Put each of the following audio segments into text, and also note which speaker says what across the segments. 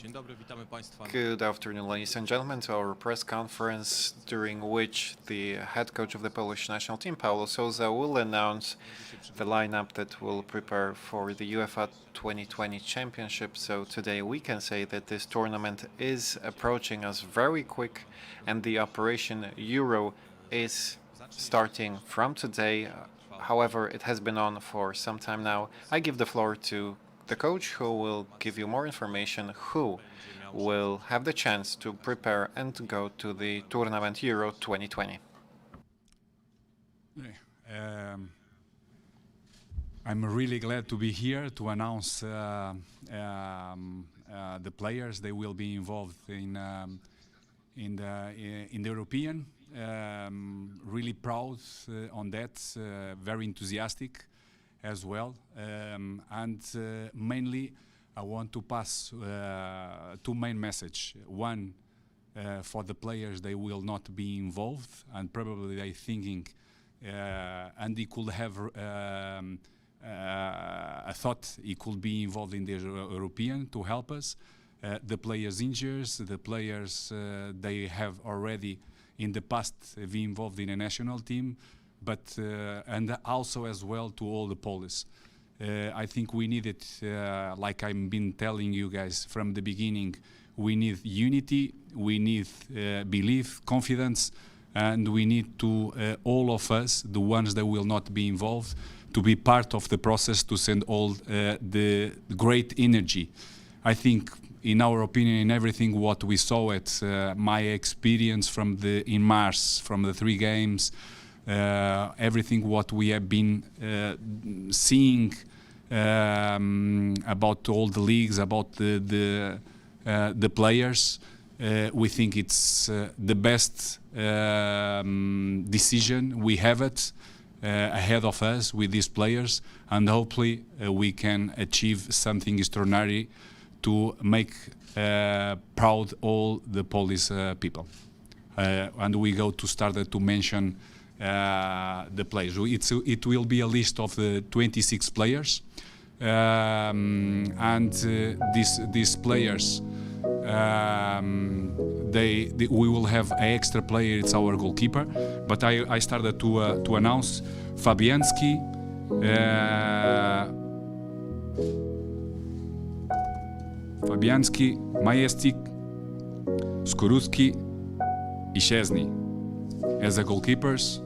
Speaker 1: Dzień dobry, witamy Państwa.
Speaker 2: Good afternoon, ladies and gentlemen, to our press conference, during which the head coach of the Polish national team, Paulo Sousa, will announce the lineup that will prepare for the UEFA 2020 championship. So today we can say that this tournament is approaching us very quick, and the Operation EURO is starting from today. However, it has been on for some time now. I give the floor to the coach, who will give you more information, who will have the chance to prepare and go to the tournament Euro 2020.
Speaker 3: I'm really glad to be here to announce the players. They will be involved in the European. Really proud on that. Very enthusiastic as well, and mainly I want to pass two main messages. One, for the players, they will not be involved, and probably they thinking, and he could have a thought he could be involved in the European to help us. The players injured, the players they have already in the past been involved in a national team, but and also as well to all the Polish. I think we need it, like I've been telling you guys from the beginning, we need unity, we need belief, confidence, and we need to, all of us, the ones that will not be involved, to be part of the process to send all the great energy. I think, in our opinion, in everything what we saw at my experience from in Mars, from the 3 games, everything what we have been seeing about all the leagues, about the players, we think it's the best decision we have it ahead of us with these players, and hopefully we can achieve something extraordinary to make proud all the Polish people. And we go to start to mention the players. It will be a list of the 26 players, and these players, we will have an extra player. It's our goalkeeper, but I started to announce Fabianski, Majestic, Skorupski, i Szczesny as the goalkeepers.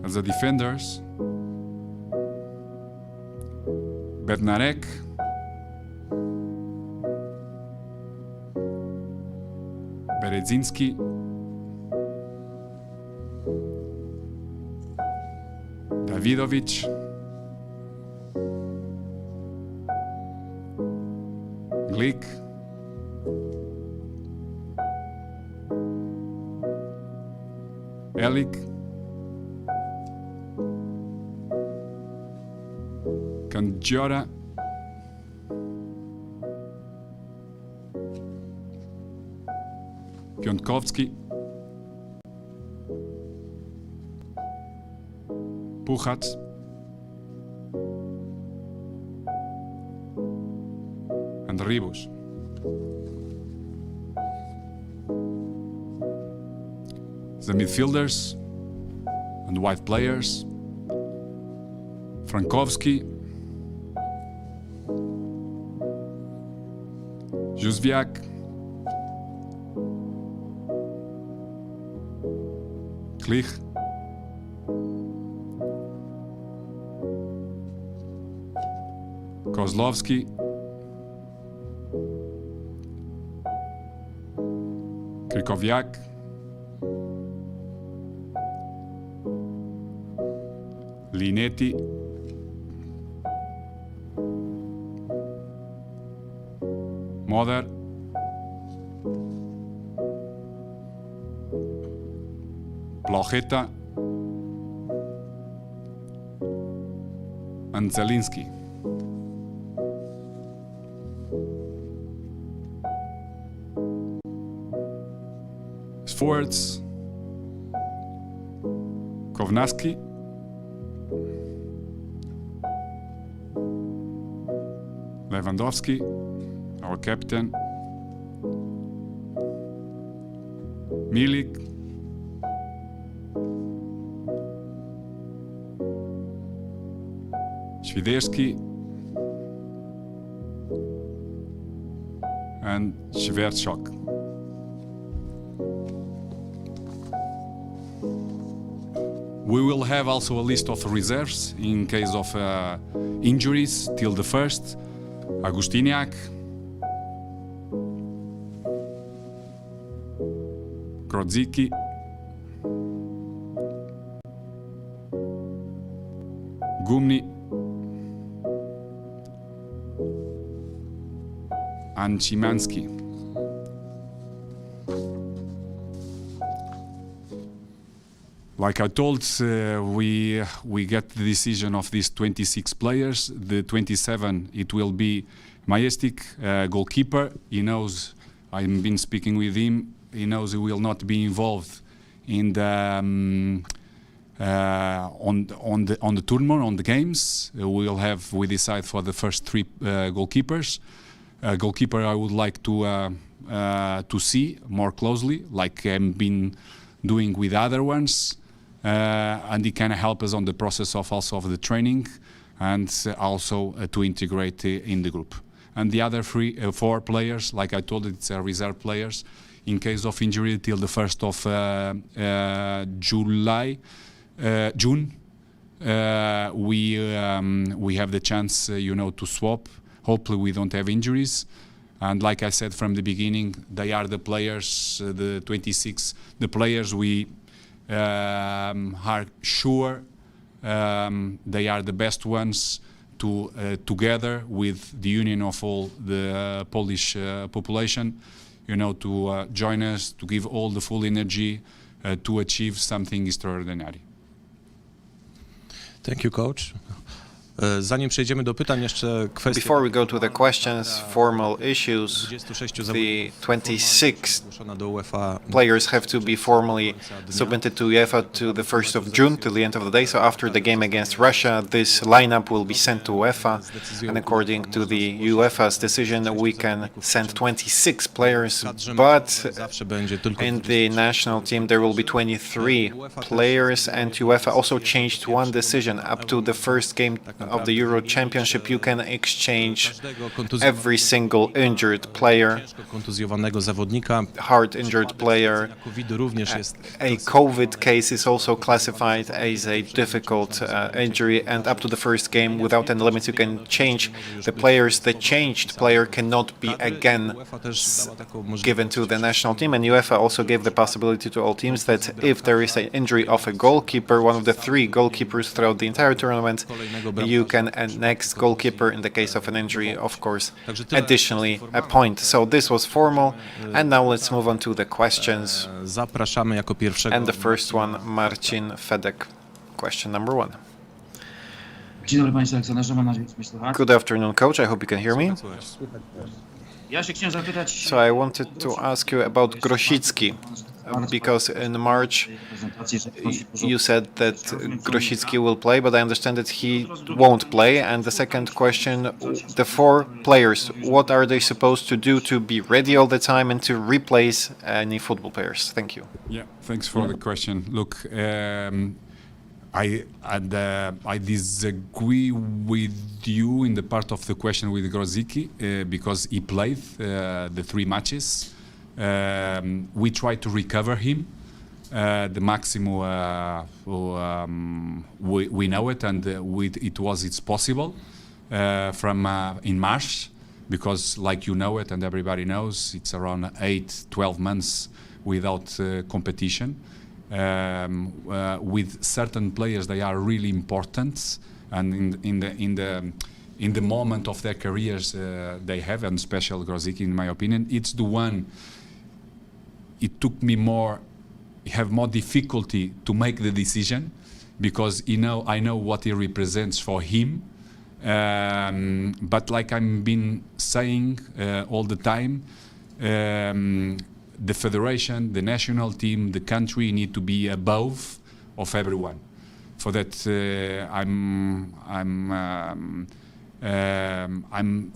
Speaker 3: As the defenders, Bednarek, Beredzinski, Davidovic, Glik, Elik, Kandziora, Piątkowski, Puchac, and Ribus. The midfielders and white players, Frankowski, Józwiak, Klich, Kozlowski, Krykowiak, Linetti, Moder, Plocheta, and Zelinski. forwards, Kovnarski, Lewandowski, our captain, Milik, Świderski, and Schwertschok. We will have also a list of reserves in case of injuries till the 1st. Agustiniak, Grodzicki, Gumni, and Szymanski. Like I told, we get the decision of these 26 players. The 27, it will be Majestic, goalkeeper. He knows, I've been speaking with him, he knows he will not be involved in the on the tournament, on the games. We decide for the first 3 goalkeepers. Goalkeeper I would like to see more closely, like I've been doing with other ones. And it can help us on the process of also of the training, and also to integrate in the group. And the other 4 players, like I told, it's reserve players. In case of injury till the 1st of June, we have the chance, to swap. Hopefully we don't have injuries. And like I said from the beginning, they are the players, the 26, the players we are sure they are the best ones to together with the union of all the Polish population, to join us, to give all the full energy to achieve something extraordinary.
Speaker 1: Thank you, coach. Zanim przejdziemy do pytań, jeszcze kwestia...
Speaker 2: Before we go to the questions, formal issues, the 26 players have to be formally submitted to UEFA to the 1st of June, till the end of the day. So after the game against Russia, this lineup will be sent to UEFA. And according to the UEFA's decision, we can send 26 players, but in the national team there will be 23 players. And UEFA also changed one decision. Up to the first game of the Euro Championship, you can exchange every single injured player, hard injured player. A COVID case is also classified as a difficult injury, and up to the first game, without any limits, you can change the players. The changed player cannot be again given to the national team, and UEFA also gave the possibility to all teams that if there is an injury of a goalkeeper, one of the 3 goalkeepers throughout the entire tournament, you can next goalkeeper, in the case of an injury, of course, additionally a point. So this was formal, and now let's move on to the questions. And the first one, Marcin Fedek, question number 1. Good afternoon, coach. I hope you can hear me. So I wanted to ask you about Grosicki, because in March you said that Grosicki will play, but I understand that he won't play. And the second question, the 4 players, what are they supposed to do to be ready all the time and to replace any football players? Thank you.
Speaker 3: Yeah, thanks for the question. Look, I disagree with you in the part of the question with Grosicki because he played the 3 matches. We tried to recover him the maximum we know it, and it's possible from in March, because like you know it and everybody knows, it's around 8-12 months without competition. With certain players, they are really important, and in the moment of their careers they have, and especially Grosicki, in my opinion, it's the one. It took me more difficulty to make the decision, because I know what he represents for him. But like I've been saying all the time, the federation, the national team, the country need to be above of everyone. For that, I'm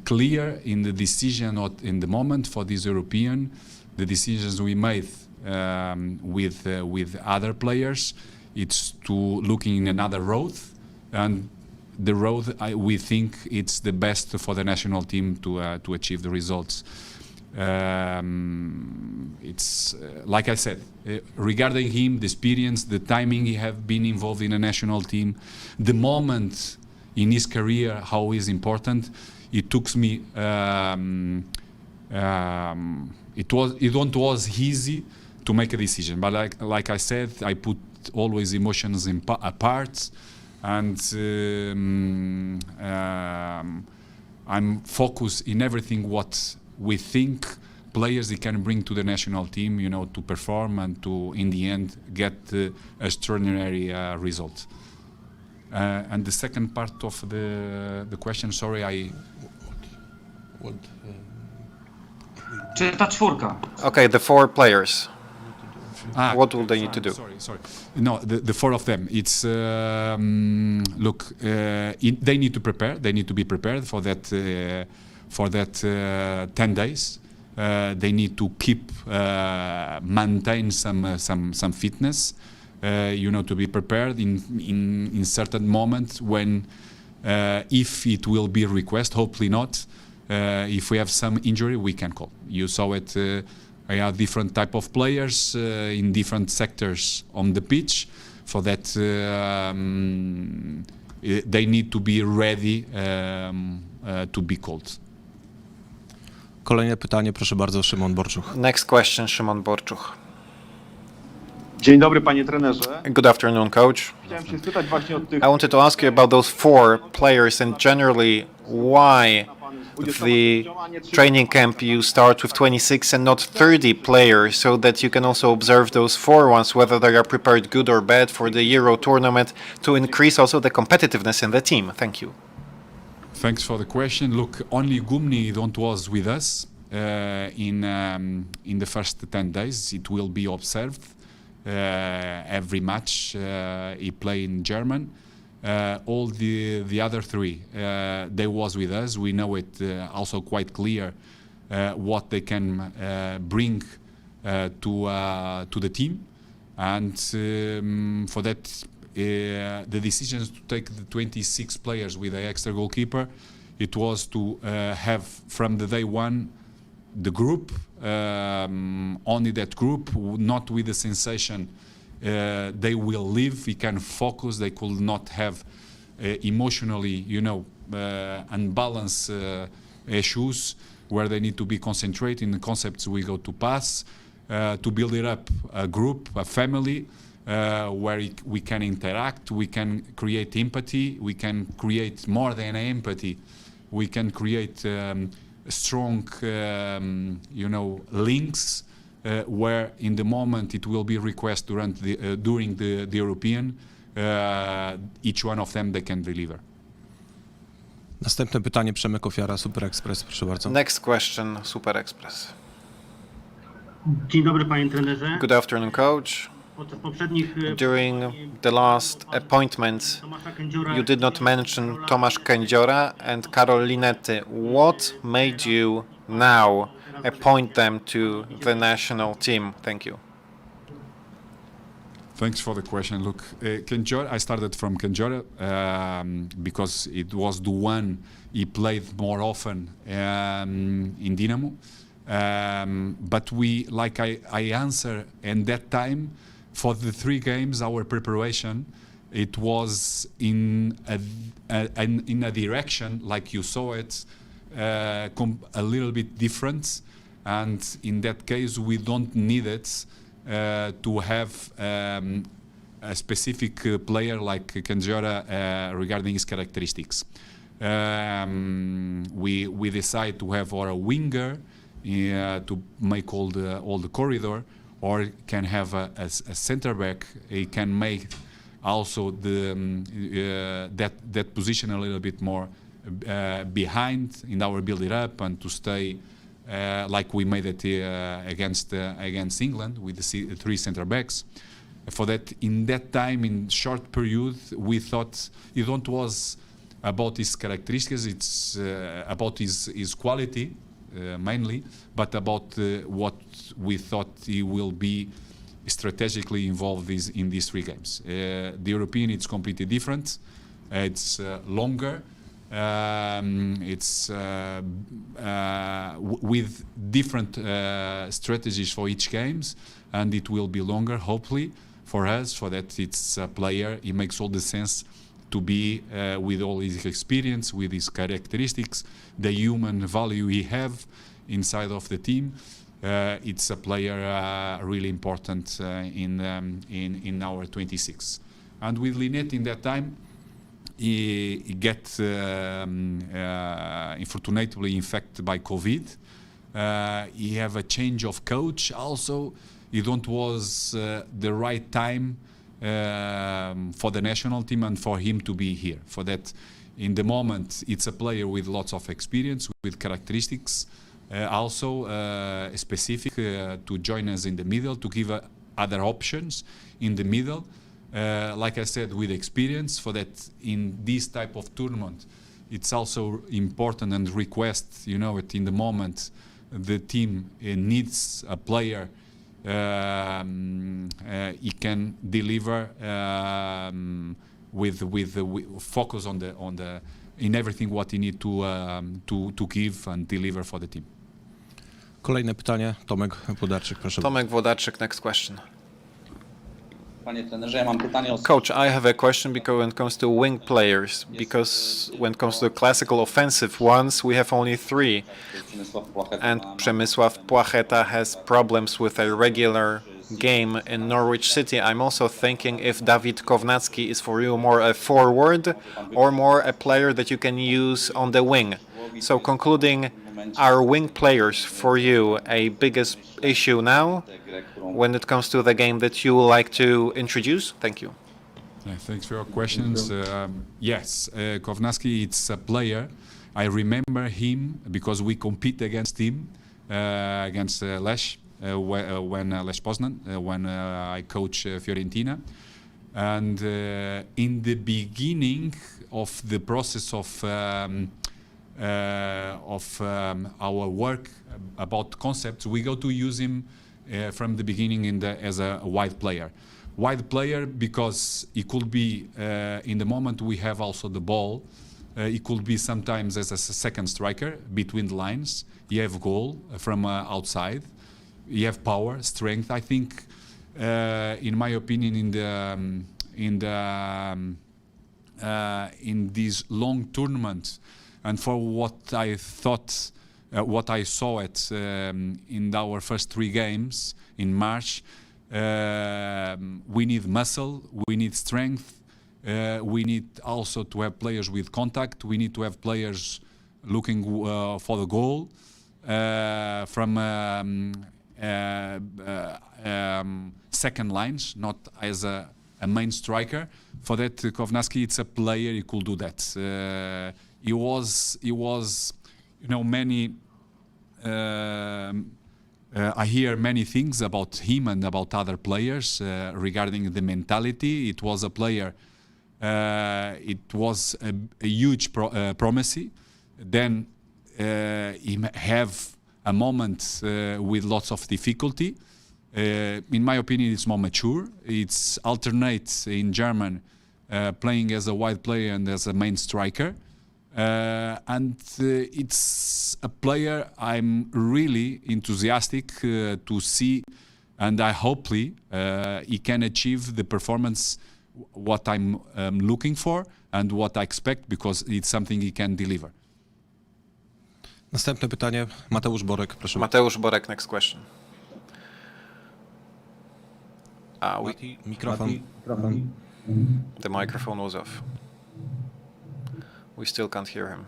Speaker 3: clear in the decision in the moment for this European, the decisions we made with other players. It's to looking in another road, and the road we think it's the best for the national team to achieve the results. It's like I said, regarding him, the experience, the timing he have been involved in a national team, the moment in his career, how is important. It took me. It was easy to make a decision, but like I said, I put always emotions apart, and I'm focused in everything what we think players they can bring to the national team, you know, to perform and to in the end get extraordinary results. And the second part of the question, sorry,
Speaker 4: Czy ta czwórka?
Speaker 2: Okay, the 4 players. What will they need to do?
Speaker 3: Sorry. No, the 4 of them. It's look. They need to prepare. They need to be prepared for that. 10 days. They need to keep maintain some fitness. You know, to be prepared in certain moments when, if it will be request, hopefully not. If we have some injury, we can call. You saw it. I have different type of players in different sectors on the pitch. For that, they need to be ready to be called.
Speaker 1: Kolejne pytanie, proszę bardzo, Szymon Borczuch.
Speaker 2: Next question, Szymon Borczuch.
Speaker 5: Dzień dobry, panie trenerze.
Speaker 2: Good afternoon, coach.
Speaker 5: Chciałem się spytać właśnie od tych...
Speaker 2: I wanted to ask you about those 4 players and generally why the training camp you start with 26 and not 30 players, so that you can also observe those 4 ones, whether they are prepared good or bad for the Euro tournament, to increase also the competitiveness in the team. Thank you.
Speaker 3: Thanks for the question. Look, only Gumni was with us in the first 10 days. It will be observed every match he played in German. All the other 3, they was with us. We know it also quite clear what they can bring to the team, and for that, the decisions to take the 26 players with the extra goalkeeper, it was to have from the day one the group, only that group, not with the sensation they will leave. We can focus. They could not have emotionally, you know, unbalanced issues where they need to be concentrated in the concepts we go to pass, to build it up a group, a family, where we can interact, we can create empathy, we can create more than empathy, we can create strong, you know, links. Where in the moment it will be request during the European, each one of them they can deliver.
Speaker 1: Następne pytanie, Przemek Ofiara, Super Express, proszę bardzo.
Speaker 2: Next question, Super Express.
Speaker 4: Dzień dobry, panie trenerze.
Speaker 2: Good afternoon, coach.
Speaker 4: Podczas poprzednich
Speaker 2: During the last appointments,
Speaker 4: Tomasza Kędziora
Speaker 2: you did not mention Tomasz Kędziora and Karol Linetti. What made you now appoint them to the national team? Thank you.
Speaker 3: Thanks for the question. Look, Kędziora, I started from Kędziora because it was the one he played more often in Dynamo. But we, like I answered in that time, for the 3 games, our preparation, it was in a direction, like you saw it, a little bit different. And in that case, we don't need it to have a specific player like Kędziora regarding his characteristics. We decide to have a winger to make all the corridor, or can have a center back. He can make also that position a little bit more behind in our build it up, and to stay like we made it against England with the three center backs. For that, in that time, in short period, we thought it was about his characteristics, it's about his quality mainly, but about what we thought he will be strategically involved in these three games. The European, it's completely different. It's longer. It's with different strategies for each games, and it will be longer, hopefully, for us. For that, it's a player. It makes all the sense to be with all his experience, with his characteristics, the human value he have inside of the team. It's a player really important in our 26. And with Linette in that time, he get unfortunately infected by COVID. He have a change of coach also. It was the right time for the national team and for him to be here. For that, in the moment, it's a player with lots of experience, with characteristics, also specific to join us in the middle, to give other options in the middle. Like I said, with experience. For that, in this type of tournament, it's also important and request, in the moment, the team needs a player. He can deliver with focus on the in everything what he need to give and deliver for the team.
Speaker 1: Kolejne pytanie, Tomek Włodarczyk, proszę.
Speaker 2: Tomek Włodarczyk, next question.
Speaker 6: Panie trenerze, ja mam pytanie o...
Speaker 2: Coach, I have a question because when it comes to wing players, because when it comes to the classical offensive ones, we have only three. And Przemysław Płacheta has problems with a regular game in Norwich City. I'm also thinking if Dawid Kownacki is for you more a forward or more a player that you can use on the wing. So concluding, are wing players for you a biggest issue now when it comes to the game that you would like to introduce? Thank you.
Speaker 3: Yeah, thanks for your questions. Yes, Kownacki, it's a player. I remember him because we compete against him, against Lech, when Lech Poznan, when I coach Fiorentina. And in the beginning of the process of our work about concepts, we go to use him from the beginning as a wide player. Wide player because he could be, in the moment we have also the ball, he could be sometimes as a second striker between the lines. You have goal from outside. You have power, strength. I think, in my opinion, in these long tournaments, and for what I thought, what I saw in our first three games in March, we need muscle, we need strength, we need also to have players with contact, we need to have players looking for the goal from second lines, not as a main striker. For that, Kownacki, it's a player, he could do that. He was, many. I hear many things about him and about other players regarding the mentality. It was a player. It was a huge promise. Then he have a moment with lots of difficulty. In my opinion, it's more mature. It's alternate in German, playing as a wide player and as a main striker. And it's a player I'm really enthusiastic to see, and I hopefully he can achieve the performance what I'm looking for and what I expect, because it's something he can deliver.
Speaker 1: Następne pytanie, Mateusz Borek, proszę.
Speaker 2: Mateusz Borek, next question.
Speaker 1: Mikrofon.
Speaker 2: The microphone was off. We still can't hear him.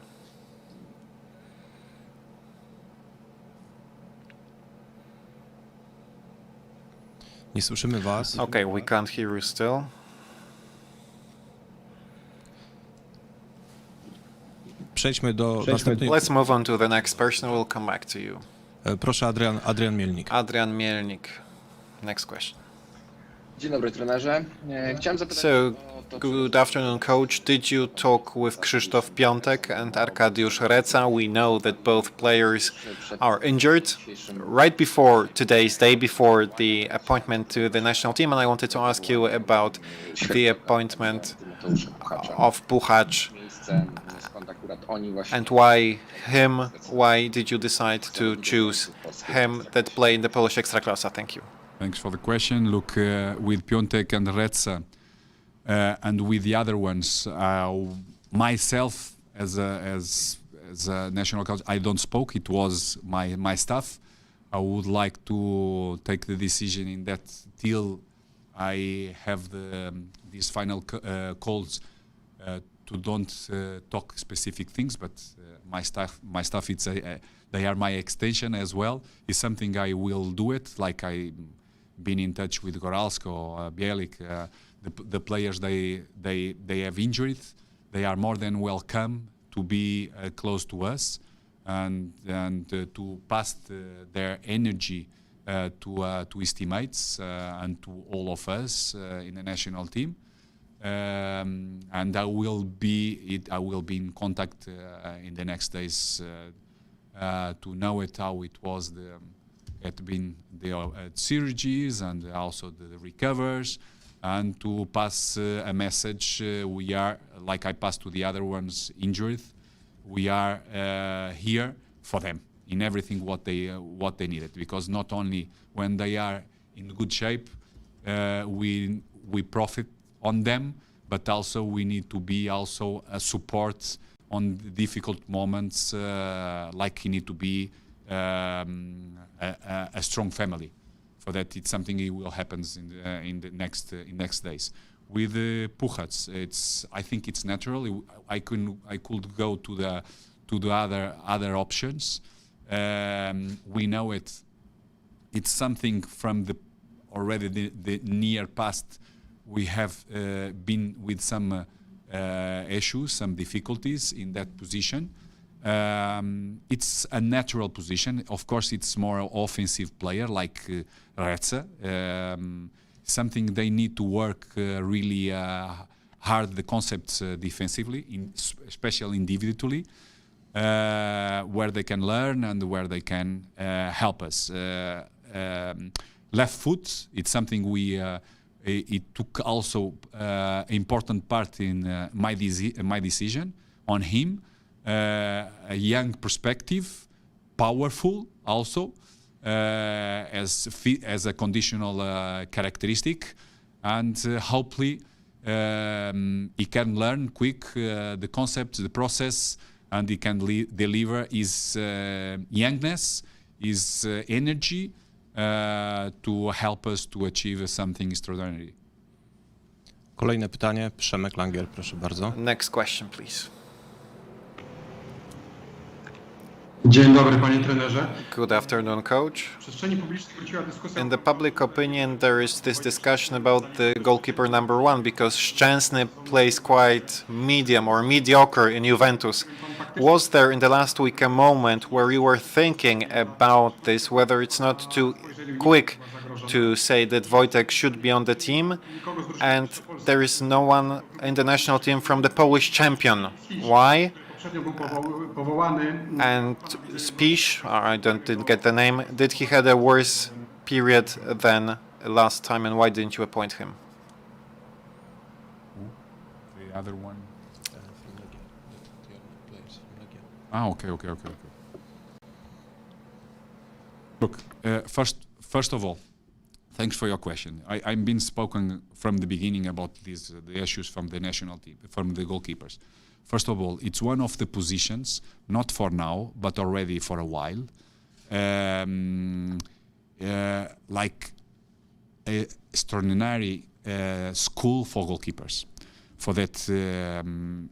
Speaker 1: Nie słyszymy was.
Speaker 2: Okay, we can't hear you still.
Speaker 1: Przejdźmy do następnej.
Speaker 2: Let's move on to the next person. We'll come back to you.
Speaker 1: Proszę Adrian Mielnik.
Speaker 2: Adrian Mielnik. Next question.
Speaker 7: Dzień dobry trenerze. Chciałem zapytać
Speaker 2: So,
Speaker 7: o to,
Speaker 2: good afternoon, coach. Did you talk with Krzysztof Piątek and Arkadiusz Reca? We know that both players are injured right before today's day, before the appointment to the national team, and I wanted to ask you about the appointment of Puchacz
Speaker 7: skąd akurat oni właśnie
Speaker 2: and why did you decide to choose him that play in the Polish Ekstraklasa? Thank you.
Speaker 3: Thanks for the question. Look, with Piątek and Reca, and with the other ones, myself as a national coach, I don't spoke. It was my staff. I would like to take the decision in that till I have these final calls to don't talk specific things, but my staff, they are my extension as well. It's something I will do it, like I been in touch with Goralsko, Bielik, the players they have injured. They are more than welcome to be close to us and to pass their energy to his teammates and to all of us in the national team. And I will be in contact in the next days to know how it was had been the surgeries and also the recovers, and to pass a message. We are, like I passed to the other ones injured, we are here for them in everything what they needed, because not only when they are in good shape we profit on them, but also we need to be also a support on the difficult moments, like he need to be a strong family. For that, it's something that will happen in the next days. With Puchacz, I think it's natural. I could go to the other options. We know it's something from already the near past. We have been with some issues, some difficulties in that position. It's a natural position. Of course, it's more offensive player like Reca. Something they need to work really hard, the concepts defensively, especially individually, where they can learn and where they can help us. Left foot, it's something it took also important part in my decision on him. A young perspective, powerful also, as a conditional characteristic, and hopefully he can learn quick the concept, the process, and he can deliver his youngness, his energy to help us to achieve something extraordinary.
Speaker 1: Kolejne pytanie, Przemek Langier, proszę bardzo.
Speaker 2: Next question, please.
Speaker 8: Dzień dobry, panie trenerze.
Speaker 2: Good afternoon, coach.
Speaker 8: W przestrzeni publicznej wróciła dyskusja.
Speaker 2: In the public opinion, there is this discussion about the goalkeeper number one, because Szczęsny plays quite medium or mediocre in Juventus. Was there in the last week a moment where you were thinking about this, whether it's not too quick to say that Wojtek should be on the team, and there is no one in the national team from the Polish champion? Why? And Spisz, I didn't get the name, did he had a worse period than last time, and why didn't you appoint him?
Speaker 3: The other one. Okay. Look, first of all, thanks for your question. I've been spoken from the beginning about the issues from the national team, from the goalkeepers. First of all, it's one of the positions, not for now, but already for a while, like a extraordinary school for goalkeepers. For that,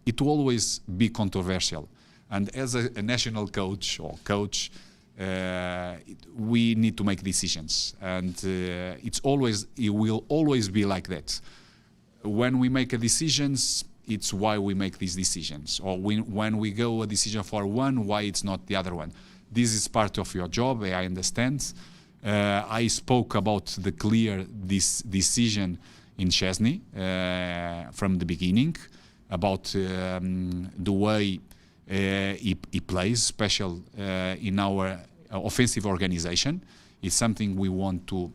Speaker 3: it will always be controversial. And as a national coach or coach, we need to make decisions, and it will always be like that. When we make decisions, it's why we make these decisions, or when we go a decision for one, why it's not the other one. this is part of your job, I understand. I spoke about the clear decision in Szczesny from the beginning, about the way he plays, special in our offensive organization. It's something we want to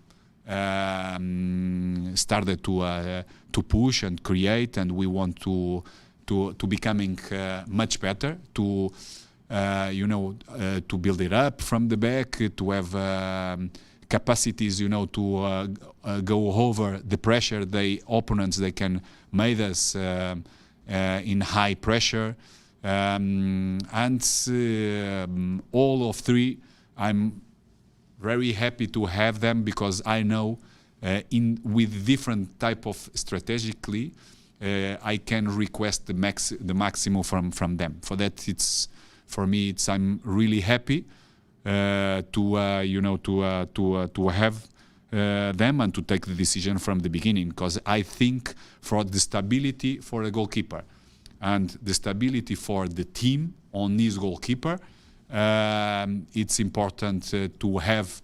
Speaker 3: start to push and create, and we want to becoming much better, to to build it up from the back, to have capacities, to go over the pressure the opponents they can make us in high pressure, and all of three I'm very happy to have them, because I know with different type of strategically I can request the maximum from them. For that, for me I'm really happy to have them and to take the decision from the beginning, because I think for the stability for a goalkeeper and the stability for the team on this goalkeeper, it's important to have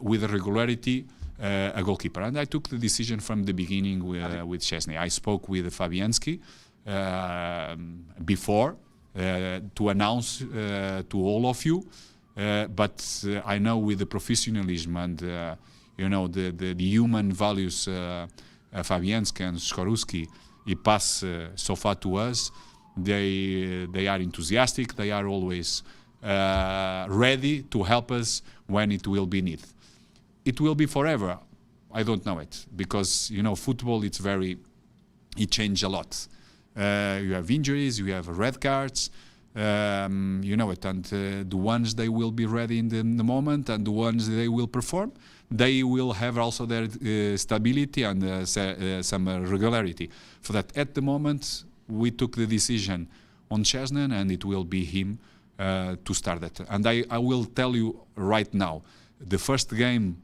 Speaker 3: with regularity a goalkeeper. And I took the decision from the beginning with Szczesny. I spoke with Fabianski before to announce to all of you, but I know with the professionalism and the human values Fabianski and Skoruski he pass so far to us, they are enthusiastic, they are always ready to help us when it will be needed. It will be forever, I don't know it, because football it changed a lot. You have injuries, you have red cards, and the ones they will be ready in the moment, and the ones they will perform, they will have also their stability and some regularity. For that, at the moment, we took the decision on Szczesny, and it will be him to start that. And I will tell you right now, the first game,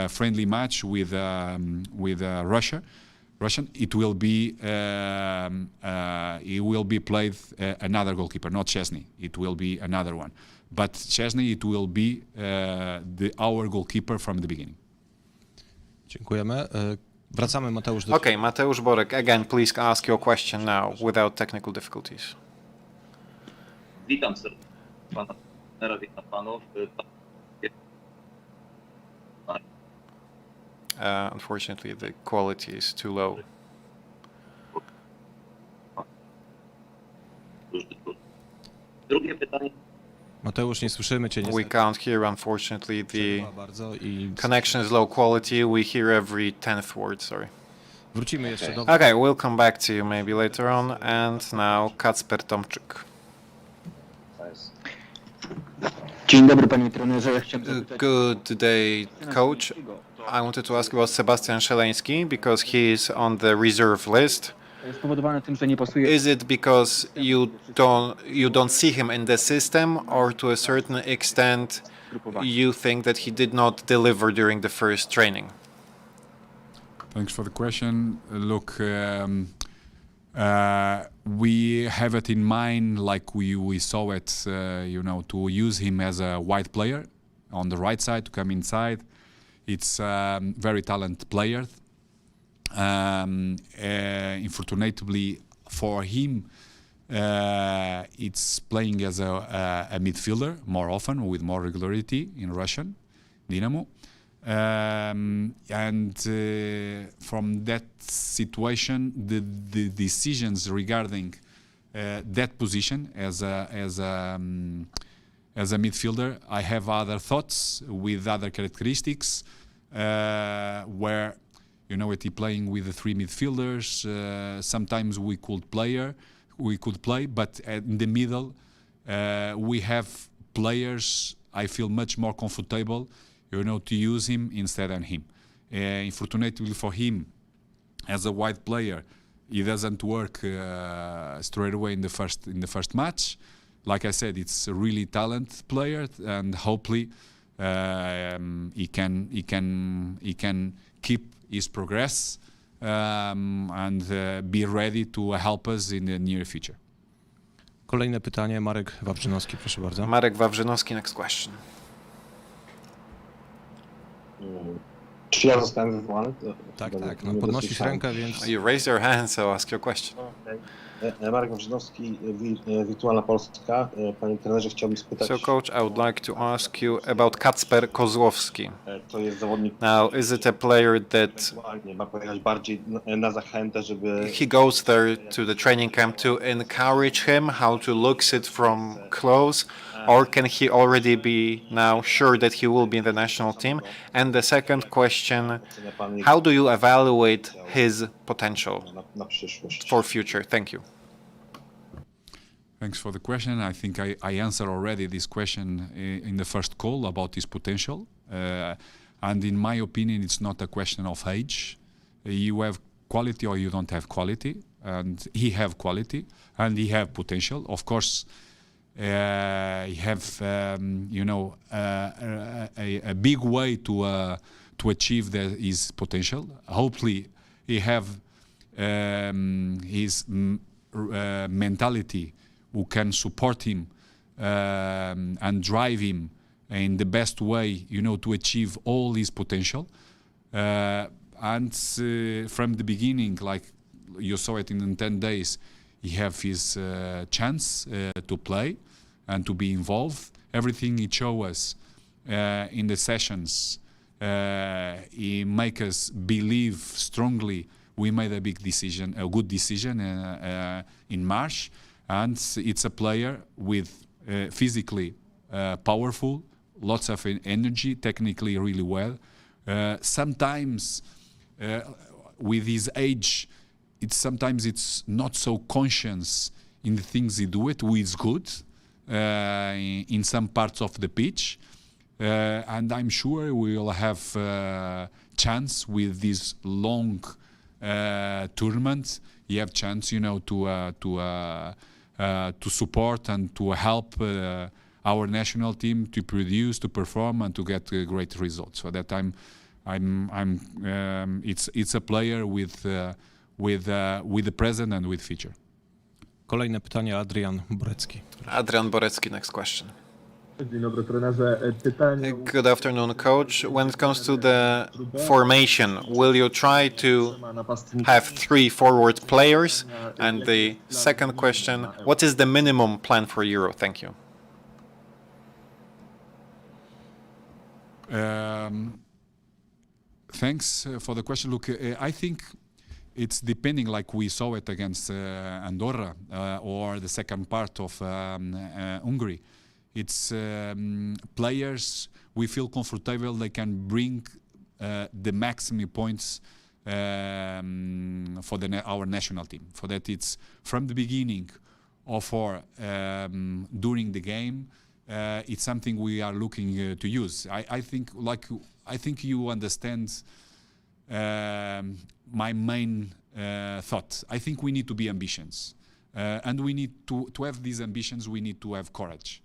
Speaker 3: friendly match with Russia, it will be played another goalkeeper, not Szczesny. It will be another one. But Szczesny, it will be our goalkeeper from the beginning.
Speaker 1: Dziękujemy. Wracamy, Mateusz.
Speaker 2: Okay, Mateusz Borek, again, please ask your question now without technical difficulties.
Speaker 9: Witam serdecznie pana trenera, witam panów.
Speaker 2: Unfortunately, the quality is too low.
Speaker 9: Drugie pytanie.
Speaker 1: Mateusz, nie słyszymy cię
Speaker 2: We
Speaker 1: niestety.
Speaker 2: can't hear, unfortunately. The
Speaker 1: Przerwa bardzo i
Speaker 2: connection is low quality. We hear every 10th word, sorry.
Speaker 1: wrócimy jeszcze do...
Speaker 2: Okay, we'll come back to you maybe later on. And now Kacper Tomczyk.
Speaker 10: Dzień dobry, panie trenerze. Ja chciałem zapytać...
Speaker 2: Good day, coach. I wanted to ask you about Sebastian Szeleński because he is on the reserve list.
Speaker 10: Spowodowane tym, że nie pasuje...
Speaker 2: Is it because you don't see him in the system, or to a certain extent you think that he did not deliver during the first training?
Speaker 3: Thanks for the question. Look, we have it in mind, like we saw it, to use him as a wide player on the right side, to come inside. It's a very talented player. Unfortunately for him, it's playing as a midfielder more often, with more regularity in Russian Dynamo. From that situation, the decisions regarding that position as a midfielder, I have other thoughts with other characteristics, where playing with the three midfielders. Sometimes we could play, but in the middle we have players I feel much more comfortable, to use him instead of him. Unfortunately for him, as a wide player, he doesn't work straight away in the first match. Like I said, it's a really talented player, and hopefully he can keep his progress and be ready to help us in the near future.
Speaker 1: Kolejne pytanie, Marek Wawrzynowski, proszę bardzo.
Speaker 2: Marek Wawrzynowski, next question.
Speaker 5: Czy ja zostałem wywołany?
Speaker 1: Tak, no podnosisz rękę, więc...
Speaker 2: You raise your hand, so ask your question.
Speaker 5: Marek Wawrzynowski, Wirtualna Polska. Panie trenerze, chciałbym spytać...
Speaker 2: So coach, I would like to ask you about Kacper Kozłowski.
Speaker 5: To jest zawodnik...
Speaker 2: Now, is it a player that
Speaker 5: ma pojechać bardziej na zachętę, żeby...
Speaker 2: he goes there to the training camp to encourage him how to look it from close, or can he already be now sure that he will be in the national team? And the second question, how do you evaluate his potential
Speaker 5: na przyszłość?
Speaker 2: for future? Thank you.
Speaker 3: Thanks for the question. I think I answered already this question in the first call about his potential. And in my opinion, it's not a question of age. You have quality or you don't have quality. And he have quality and he have potential. Of course, he have, a big way to achieve his potential. Hopefully, he have his mentality who can support him and drive him in the best way, to achieve all his potential. And from the beginning, like you saw it in 10 days, he have his chance to play and to be involved. Everything he show us in the sessions, he make us believe strongly we made a good decision in March. And it's a player with physically powerful, lots of energy, technically really well. Sometimes with his age, sometimes it's not so conscious in the things he do it, who is good in some parts of the pitch. And I'm sure we will have chance with this long tournament. You have chance, to support and to help our national team to produce, to perform, and to get great results. So that it's a player with the present and with future.
Speaker 1: Kolejne pytanie, Adrian Borecki.
Speaker 2: Adrian Borecki, next question.
Speaker 10: Dzień dobry, trenerze. Pytanie...
Speaker 2: Good afternoon, coach. When it comes to the formation, will you try to have 3 forward players? And the second question, what is the minimum plan for Euro? Thank you.
Speaker 3: Thanks for the question. Look, I think it's depending, like we saw it against Andorra or the second part of Hungary. It's players we feel comfortable they can bring the maximum points for our national team. For that, it's from the beginning or during the game. It's something we are looking to use. I think you understand my main thought. I think we need to be ambitious, and we need to have these ambitions. We need to have courage.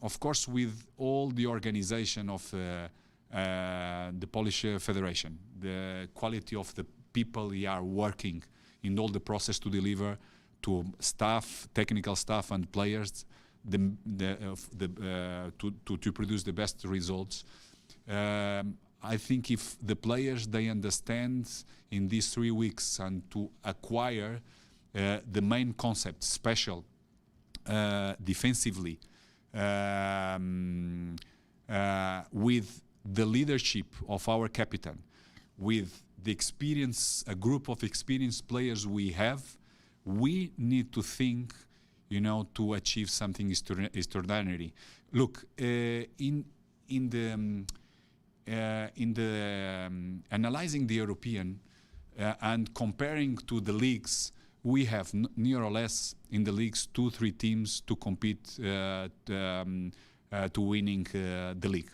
Speaker 3: Of course, with all the organization of the Polish Federation, the quality of the people who are working in all the process to deliver to staff, technical staff, and players, to produce the best results. I think if the players they understand in these 3 weeks and to acquire the main concept, special defensively, with the leadership of our captain, with the experience, a group of experienced players we have, we need to think, to achieve something extraordinary. Look, in analyzing the European and comparing to the leagues, we have near or less in the leagues 2-3 teams to compete to winning the league.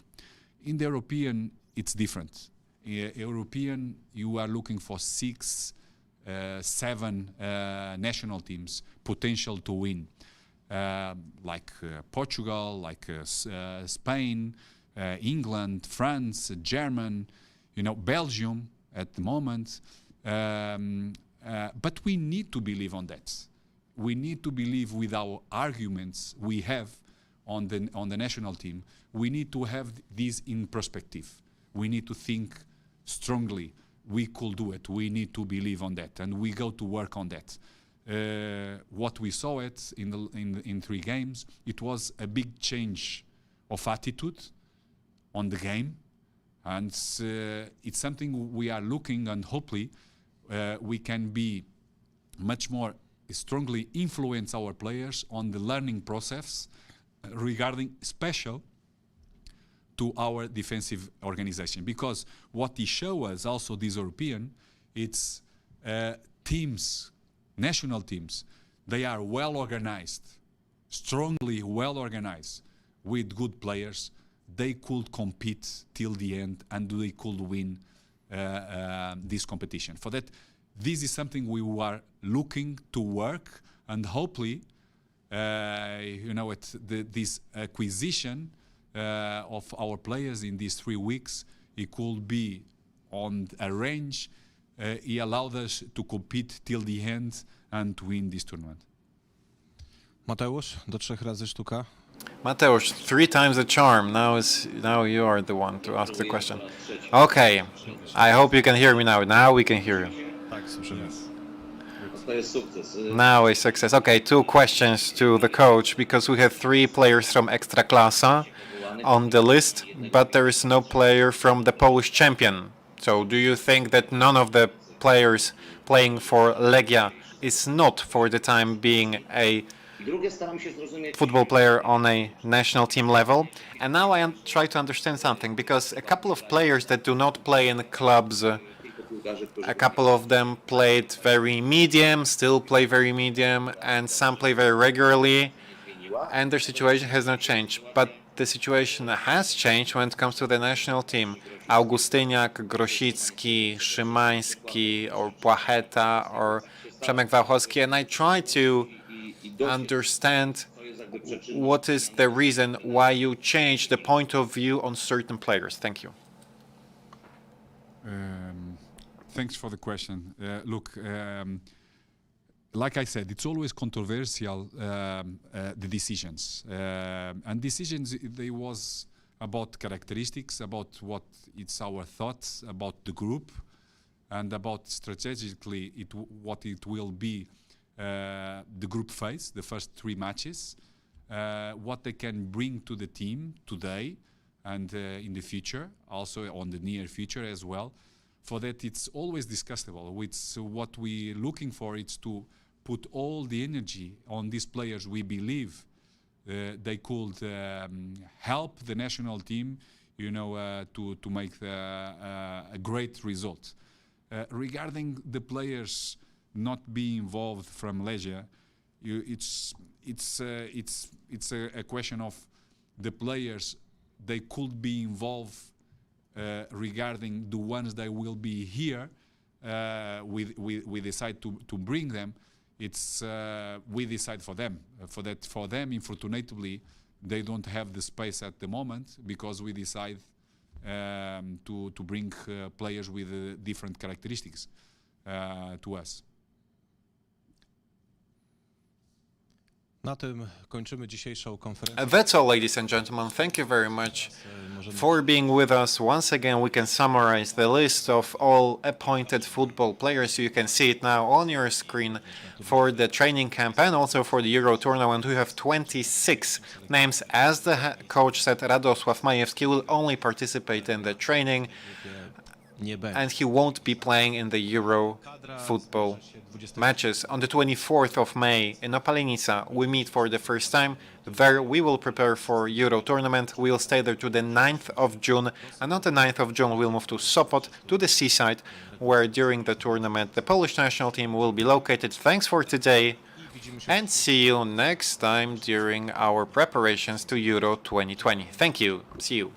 Speaker 3: In the European, it's different. European, you are looking for 6, 7 national teams potential to win, like Portugal, like Spain, England, France, German, Belgium at the moment. But we need to believe on that. we need to believe with our arguments we have on the national team. We need to have this in perspective. We need to think strongly. We could do it. We need to believe on that, and we go to work on that. What we saw it in 3 games, it was a big change of attitude on the game, and it's something we are looking, and hopefully we can be much more strongly influence our players on the learning process regarding special to our defensive organization, because what he show us also this European, it's teams, national teams, they are well organized, strongly well organized, with good players. They could compete till the end, and they could win this competition. For that, this is something we are looking to work, and hopefully, this acquisition of our players in these 3 weeks, it could be on a range. He allowed us to compete till the end and to win this tournament.
Speaker 1: Mateusz, do 3 razy sztuka.
Speaker 2: Mateusz, 3 times the charm. Now you are the one to ask the question. Okay, I hope you can hear me now. Now we can hear you.
Speaker 1: Tak, słyszymy.
Speaker 2: Now a success. Okay, 2 questions to the coach, because we have 3 players from Ekstraklasa on the list, but there is no player from the Polish champion. So do you think that none of the players playing for Legia is not for the time being a football player on a national team level? And now I try to understand something, because a couple of players that do not play in clubs, a couple of them played very medium, still play very medium, and some play very regularly, and their situation has not changed. But the situation has changed when it comes to the national team. Augustyniak, Grosicki, Szymański, or Płacheta, or Przemek Wałchowski, and I try to understand what is the reason why you changed the point of view on certain players. Thank you.
Speaker 3: Thanks for the question. Look, like I said, it's always controversial, the decisions. And decisions, they was about characteristics, about what it's our thoughts about the group, and about strategically what it will be the group phase, the first 3 matches, what they can bring to the team today and in the future, also on the near future as well. For that, it's always discussable. What we're looking for is to put all the energy on these players we believe they could help the national team, to make a great result. Regarding the players not being involved from Legia, it's a question of the players. They could be involved regarding the ones that will be here. We decide to bring them. We decide for them. For them, unfortunately, they don't have the space at the moment, because we decide to bring players with different characteristics to us.
Speaker 1: Na tym kończymy dzisiejszą konferencję.
Speaker 2: That's all, ladies and gentlemen. Thank you very much for being with us. Once again, we can summarize the list of all appointed football players. You can see it now on your screen for the training camp and also for the Euro tournament. We have 26 names. As the coach said, Radosław Majewski will only participate in the training, and he won't be playing in the Euro football matches. On the 24th of May in Opalenica, we meet for the first time. There we will prepare for Euro tournament. We'll stay there to the 9th of June, and on the 9th of June we'll move to Sopot, to the seaside, where during the tournament the Polish national team will be located. Thanks for today, and see you next time during our preparations to Euro 2020. Thank you. See you.